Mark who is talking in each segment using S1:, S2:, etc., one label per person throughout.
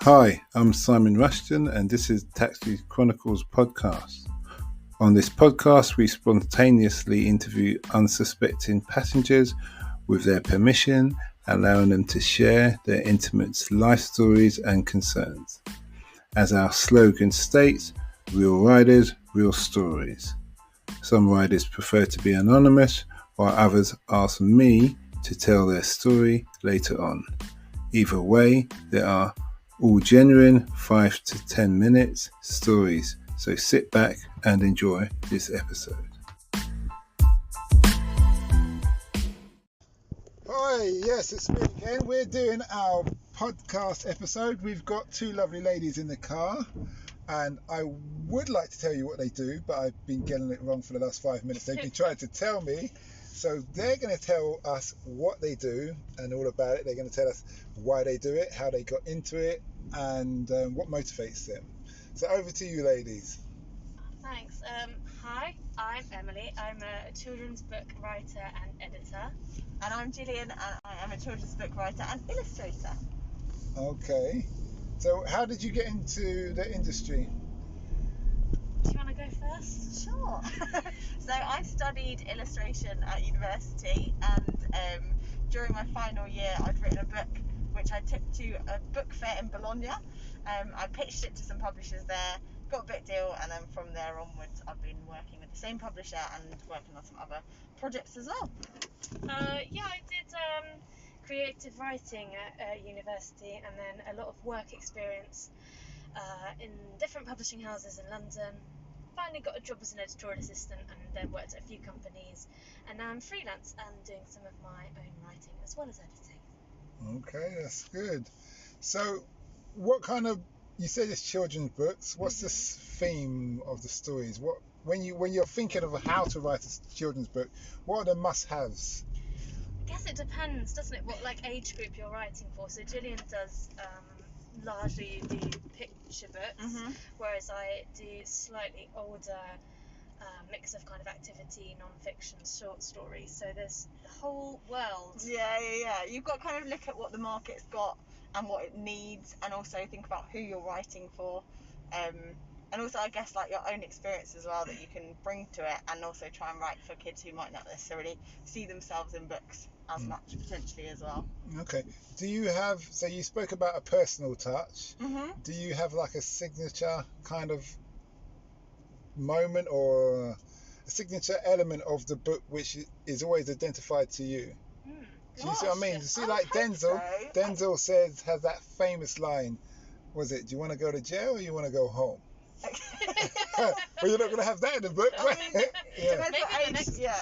S1: Hi, I'm Simon Rushton and this is Chronicles Podcast. On this podcast, we spontaneously interview unsuspecting passengers with their permission, allowing them to share their intimate life stories and concerns. As our slogan states, real riders, real stories. Some riders prefer to be anonymous, while others ask me to tell their story later on. Either way, there are all genuine 5 to 10 minutes stories, so sit back and enjoy this episode. Hi, yes, it's me again. We're doing our podcast episode. We've got two lovely ladies in the car, and I would like to tell you what they do, but I've been getting it wrong for the last 5 minutes. They've been trying to tell me. So they're going to tell us what they do and all about it. They're going to tell us why they do it, how they got into it, and what motivates them. So over to you, ladies.
S2: Thanks. Hi, I'm Emily. I'm a children's book writer and editor.
S3: And I'm Gillian, and I am a children's book writer and illustrator.
S1: Okay. So how did you get into the industry?
S2: Do you want to go first?
S3: Sure. So I studied illustration at university, and during my final year I'd written a book which I took to a book fair in Bologna. I pitched it to some publishers there, got a book deal, and then from there onwards I've been working with the same publisher and working on some other projects as well.
S2: I did creative writing at university, and then a lot of work experience in different publishing houses in London. Finally got a job as an editorial assistant, and then worked at a few companies, and now I'm freelance and doing some of my own writing as well as editing.
S1: Okay, that's good. So what kind of, you said it's children's books, what's the theme of the stories? What when you're thinking of how to write a children's book, what are the must-haves?
S2: I guess it depends, doesn't it, what age group you're writing for. So Gillian does largely do picture books, whereas I do slightly older mix of kind of activity, non-fiction, short stories. So there's the whole world.
S3: Yeah. You've got to kind of look at what the market's got and what it needs, and also think about who you're writing for. And also, I guess, like your own experience as well that you can bring to it, and also try and write for kids who might not necessarily see themselves in books as much, potentially, as well.
S1: Okay. Do you have, so you spoke about a personal touch.
S3: Mm-hmm.
S1: Do you have like a signature kind of moment or a signature element of the book which is always identified to you? Do you see what I mean? You see, like Denzel has that famous line, was it, do you want to go to jail or you want to go home? Well, you're not going to have that in the book, right?
S3: Depends what age. Yeah.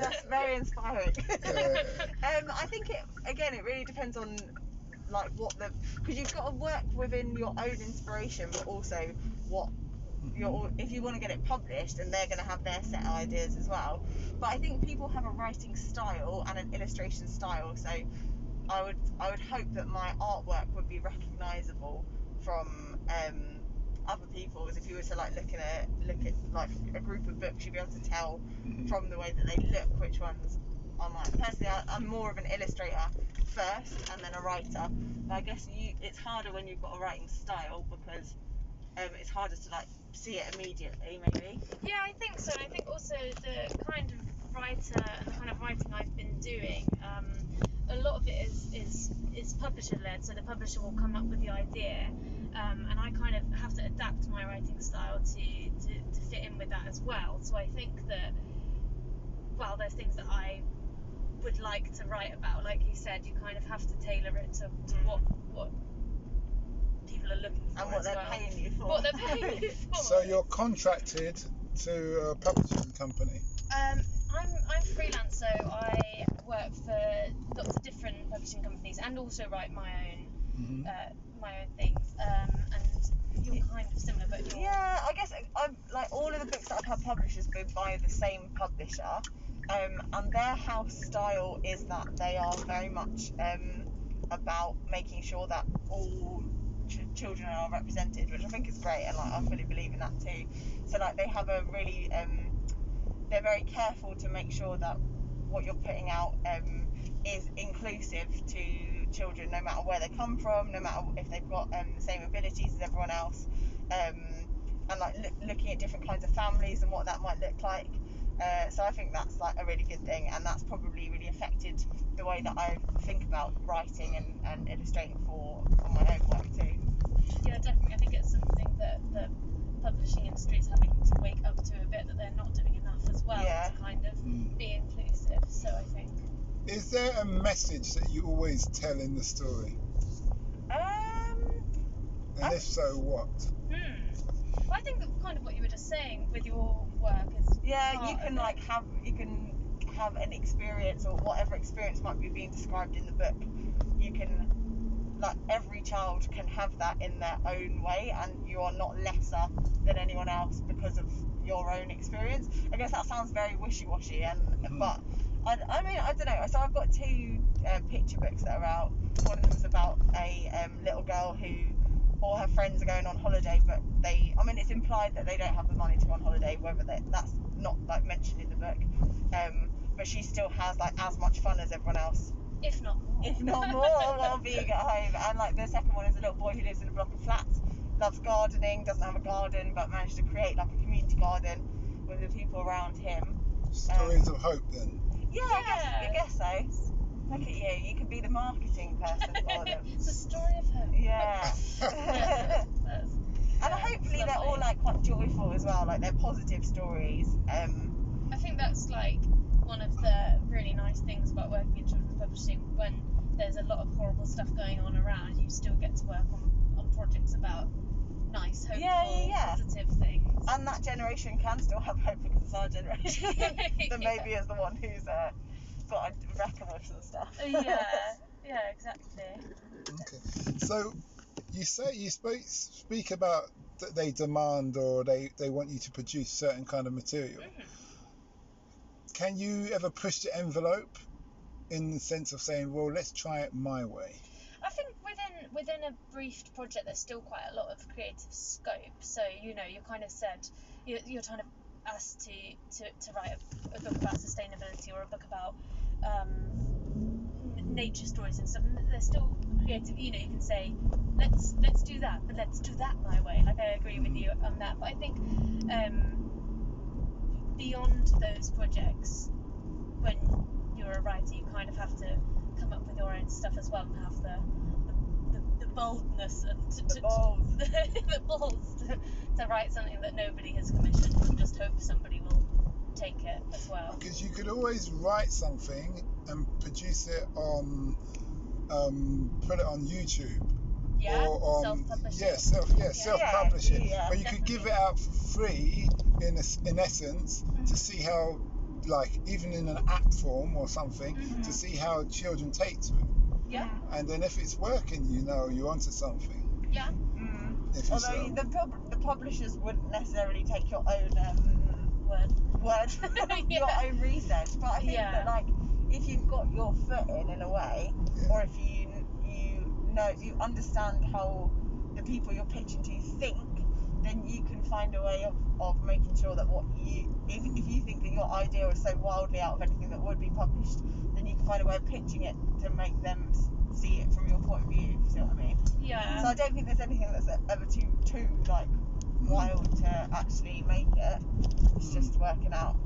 S3: That's very inspiring. I think it really depends on like because you've got to work within your own inspiration, but also what if you want to get it published, and they're going to have their set ideas as well. But I think people have a writing style and an illustration style, so I would hope that my artwork would be recognisable from other people's. If you were to like look at like a group of books, you'd be able to tell from the way that they look which ones I might. Personally, I'm more of an illustrator first and then a writer. But I guess it's harder when you've got a writing style, because it's harder to like see it immediately, maybe.
S2: Yeah, I think so. I think also the kind of writer and the kind of writing I've been doing, a lot of it is publisher led. So the publisher will come up with the idea, and I kind of have to adapt my writing style to fit in with that as well. So I think that, well, there's things that I would like to write about. Like you said, you kind of have to tailor it to what people are looking for,
S3: and what they're paying you for.
S2: What they're paying you for.
S1: So you're contracted to a publishing company?
S2: I'm freelance, so I work for lots of different publishing companies and also write my own things. And you're kind of similar, but
S3: yeah, I guess I'm like all of the books that I've had publishers go by the same publisher, and their house style is that they are very much about making sure that all children are represented, which I think is great, and like I fully believe in that too. So like they have a really they're very careful to make sure that what you're putting out is inclusive to children, no matter where they come from, no matter if they've got the same abilities as everyone else, and like looking at different kinds of families and what that might look like. So I think that's like a really good thing, and that's probably really affected the way that I think about writing and illustrating for my own work too.
S2: Yeah, definitely. I think it's something that the publishing industry is having to wake up to a bit, that they're not doing enough as well to kind of be inclusive. So I think.
S1: Is there a message that you always tell in the story? And if so, what?
S2: Well, I think that kind of what you were just saying with your work is.
S3: Yeah, you can have an experience, or whatever experience might be being described in the book. You can, like, every child can have that in their own way, and you are not lesser than anyone else because of your own experience. I guess that sounds very wishy-washy, but I mean, I don't know. So I've got 2 picture books that are out. One of them's about a little girl who all her friends are going on holiday, but it's implied that they don't have the money to go on holiday, whether that's not like mentioned in the book. But she still has like as much fun as everyone else, if not more, while being at home. And like the second one is a little boy who lives in a block of flats, loves gardening, doesn't have a garden, but managed to create like a community garden with the people around him.
S1: Stories of hope, then.
S3: Yeah, I guess so. Look at you. You could be the marketing person for them.
S2: It's a story of hope.
S3: Yeah. And
S2: Yeah,
S3: hopefully they're all like quite joyful as well, like they're positive stories.
S2: I think that's like one of the really nice things about working in children's publishing. When there's a lot of horrible stuff going on around, you still get to work on projects about nice, hopeful, positive things.
S3: And that generation can still have hope, because it's our generation that maybe is the one who's got to reckon with some stuff.
S2: Yeah, exactly.
S1: Okay. So you speak about that they demand, or they want you to produce certain kind of material. Can you ever push the envelope in the sense of saying, well, let's try it my way?
S2: I think within a briefed project there's still quite a lot of creative scope. So you kind of said you're kind of asked to write a book about sustainability, or a book about nature stories and stuff, and there's still creative. You can say let's do that, but let's do that my way. Like, I agree with you on that, but I think beyond those projects, when you're a writer, you kind of have to come up with your own stuff as well, and have the boldness and the balls to write something that nobody has commissioned, and just hope somebody will take it as well.
S1: Because you could always write something and produce it on, put it on YouTube.
S2: Yeah,
S1: or on
S2: self-publishing.
S1: Self-publishing.
S2: Yeah,
S1: but you could give it out for free in essence, to see how, like, even in an app form or something, to see how children take to it.
S2: Yeah.
S1: And then if it's working, you're onto something.
S2: Yeah.
S3: Although the publishers wouldn't necessarily take your own word your own research, but I think that, like, if you've got your foot in a way, or if you understand how the people you're pitching to think, then you can find a way of making sure that if you think that your idea is so wildly out of anything that would be published, then you can find a way of pitching it to make them see it from your point of view, if you see what I mean.
S2: Yeah.
S3: So I don't think there's anything that's ever too like wild to actually make it. It's just working out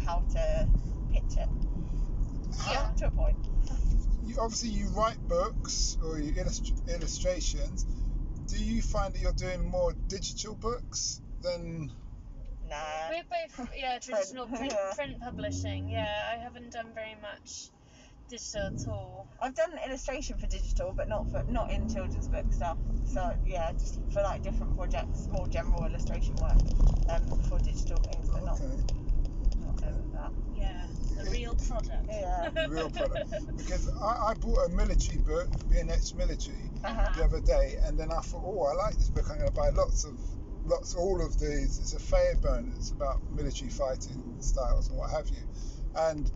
S3: how to pitch it. To a point.
S1: You write books, or you illustrations. Do you find that you're doing more digital books than?
S3: Nah.
S2: We're both traditional print publishing. Yeah, I haven't done very much digital at all.
S3: I've done illustration for digital, but not in children's book stuff. So yeah, just for like different projects, more general illustration work for digital things, but not that.
S2: Yeah, the real product.
S3: Yeah,
S1: the real product. Because I bought a military book, being ex-military, the other day, and then I thought, I like this book. I'm going to buy all of these. It's a Fairbairn. It's about military fighting styles and what have you. And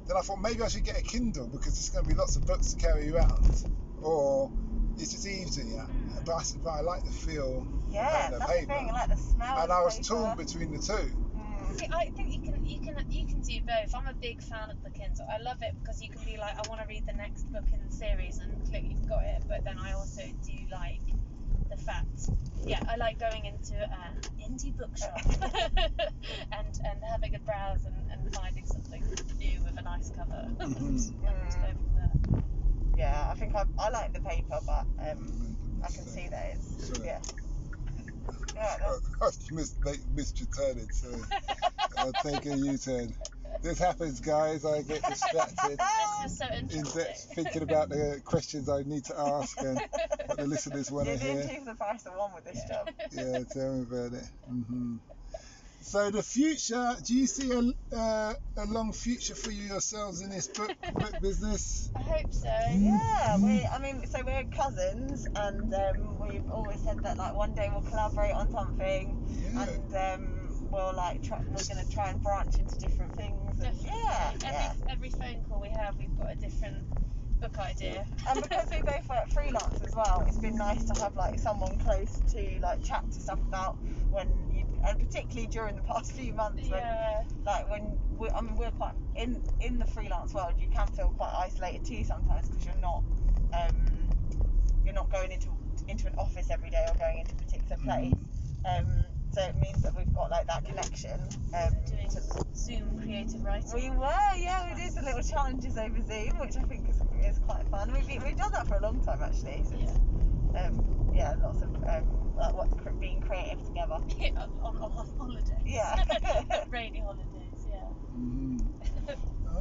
S1: then I thought maybe I should get a Kindle, because there's going to be lots of books to carry around, or it's just easier. But I like the feel of the paper.
S3: The thing. I like the smell.
S1: And I was torn between the two.
S2: See, I think you can can do both. I'm a big fan of the Kindle. I love it because you can be like, I want to read the next book in the series, and click, you've got it. But then I also do like the fact, I like going into an indie bookshop and having a browse and finding something new with a nice cover. And go from there.
S3: Yeah, I think I like the paper, but I can see that it's
S1: I missed your turning, so I'll take a U-turn. This happens, guys. I get distracted
S2: This is so interesting.
S1: thinking about the questions I need to ask and what the listeners want to
S3: You're
S1: hear.
S3: doing two for the price of one with this job.
S1: Yeah, tell me about it. So the future, do you see a long future for you yourselves in this book business?
S2: I hope so.
S3: Yeah, we're cousins, and we've always said that like one day we'll collaborate on something, and we're going to try and branch into different things. And,
S2: Every phone call we have, we've got a different book idea.
S3: And because we both work freelance as well, it's been nice to have like someone close to like chat to stuff about and particularly during the past few months when we're quite in the freelance world, you can feel quite isolated too sometimes because you're not going into an office every day or going into a particular place. So it means that we've got like that connection.
S2: Doing Zoom creative writing.
S3: We did some little challenges over Zoom, which I think is quite fun. We've done that for a long time actually. Lots of being creative together.
S2: on holidays.
S3: Yeah.
S2: Rainy holidays. Yeah.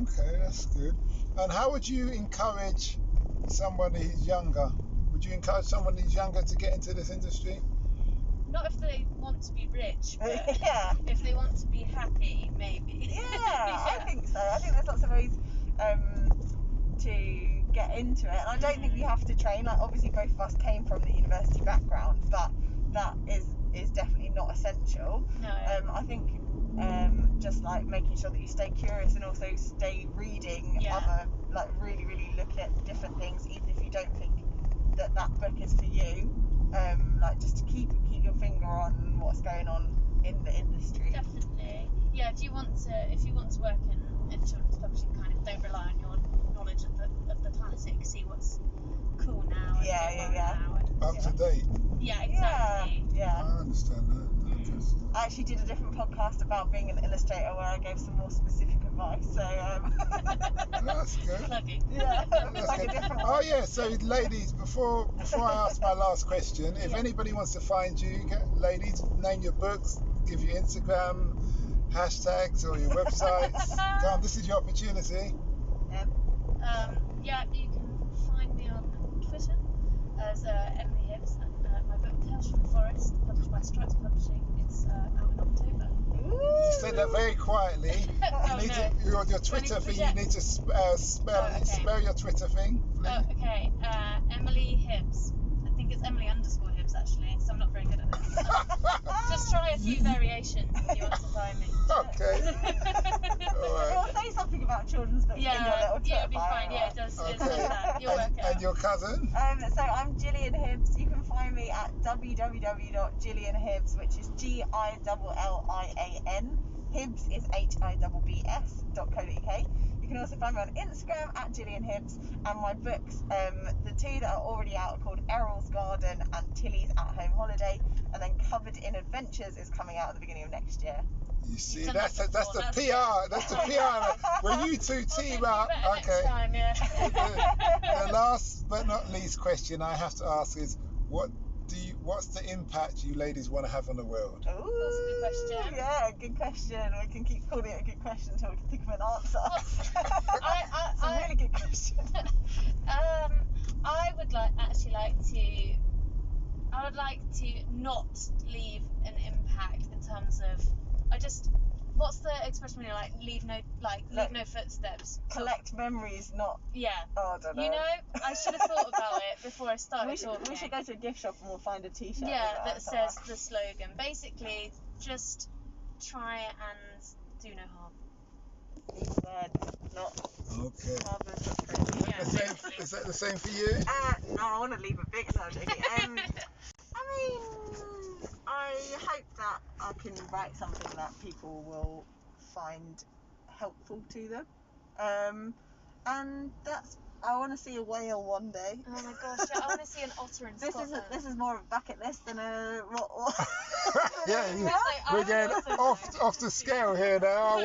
S1: Okay, that's good. And how would you encourage somebody who's younger? Would you encourage someone who's younger to get into this industry?
S2: Not if they want to be rich, but if they want to be happy, maybe.
S3: I think so. I think there's lots of ways to get into it, and I don't think you have to train. Like obviously both of us came from the university background, but that is definitely not essential.
S2: No.
S3: I think just like making sure that you stay curious and also stay reading other, like really, really look at different things, even if you don't think that book is for you. Like just to keep your finger on what's going on in the industry.
S2: Definitely. Yeah, if you want to work in children's publishing, kind of don't rely on your knowledge of the classic. See what's cool now. And
S1: Up to date.
S2: Yeah, exactly.
S3: Yeah.
S1: I understand that.
S3: I actually did a different podcast about being an illustrator where I gave some more specific advice. So
S1: that's good.
S2: Plugging.
S3: Yeah, it's like a different one.
S1: Oh yeah, so ladies, before I ask my last question, if anybody wants to find you, ladies, name your books, give your Instagram hashtags or your websites. Come on, this is your opportunity.
S2: You can find me on Twitter as Emily Hibbs, and my book Tales from the Forest, published by Stripes Publishing, is out in October.
S1: You said that very quietly. Your Twitter thing, you need to spell your Twitter thing.
S2: Okay. Emily Hibbs. I think it's Emily _Hibbs actually, so I'm not very good at this. Just try a few variations if you want to find me.
S1: Okay. All right.
S3: It'll say something about children's books in your little Twitter
S2: it'll be fine. Yeah, it does.
S1: Okay.
S2: It does that. You'll work it out.
S1: And your cousin?
S3: So I'm Gillian Hibbs. You can find me at www.gillianhibbs, which is GILLIAN. Hibbs is HIBBS.co.uk. You can also find me on Instagram at Gillian Hibbs, and my books, the two that are already out are called Errol's Garden and Tilly's At Home Holiday, and then Covered in Adventures is coming out at the beginning of next year.
S1: You see, that's the PR. That's the PR. When you two team up, okay.
S2: Time,
S1: The last but not least question I have to ask is, what's the impact you ladies want to have on the world?
S3: Ooh,
S2: that's a good question.
S3: Yeah, good question. We can keep calling it a good question until we can think of an answer. It's a really good question.
S2: I would like to not leave an impact in terms of what's the expression when you leave no footsteps?
S3: Collect memories, not.
S2: Yeah.
S3: Oh, I don't know.
S2: You know, I should have thought about it before I started talking.
S3: We should go to a gift shop and we'll find a T-shirt.
S2: Yeah, that says the slogan. Basically, just try and do no harm.
S3: These words, not.
S1: Okay.
S2: Yeah,
S1: Is that the same for you?
S3: No, I want to leave a big subject. I hope that I can write something that people will find helpful to them. And I want to see a whale one day.
S2: Oh my gosh, yeah, I want to see an otter in Scotland.
S3: This is more of a bucket list than a what?
S4: We're getting off the scale here now. I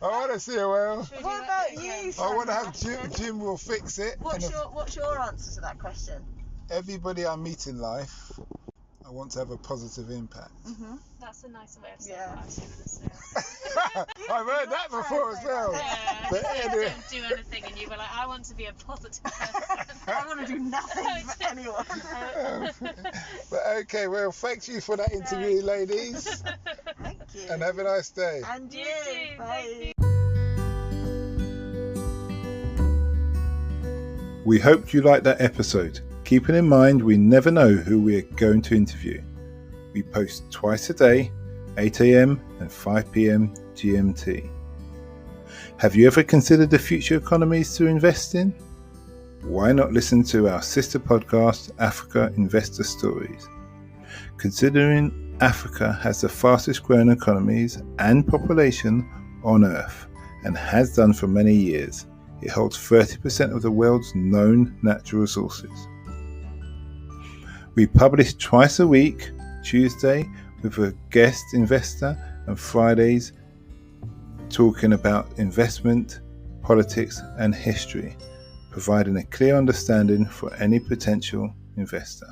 S4: want to see a whale.
S3: What about you?
S4: I want to have Jim will fix it.
S3: What's your answer to that question?
S4: Everybody I meet in life, I want to have a positive impact.
S3: Mm-hmm.
S2: That's a nicer way of saying what I was going to say.
S4: I've heard that before as well.
S2: Yeah,
S4: But anyway.
S2: don't do anything, and you were like, I want to be a positive person.
S3: I want to do nothing for anyone.
S4: But okay, well, thank you for that interview, ladies.
S3: Thank you.
S4: And have a nice day.
S3: And you.
S2: You too.
S3: Bye.
S1: We hope you liked that episode. Keeping in mind, we never know who we're going to interview. We post twice a day, 8 a.m. and 5 p.m. GMT. Have you ever considered the future economies to invest in? Why not listen to our sister podcast, Africa Investor Stories? Considering Africa has the fastest growing economies and population on Earth and has done for many years, it holds 30% of the world's known natural resources. We publish twice a week, Tuesday with a guest investor and Fridays talking about investment, politics and history, providing a clear understanding for any potential investor.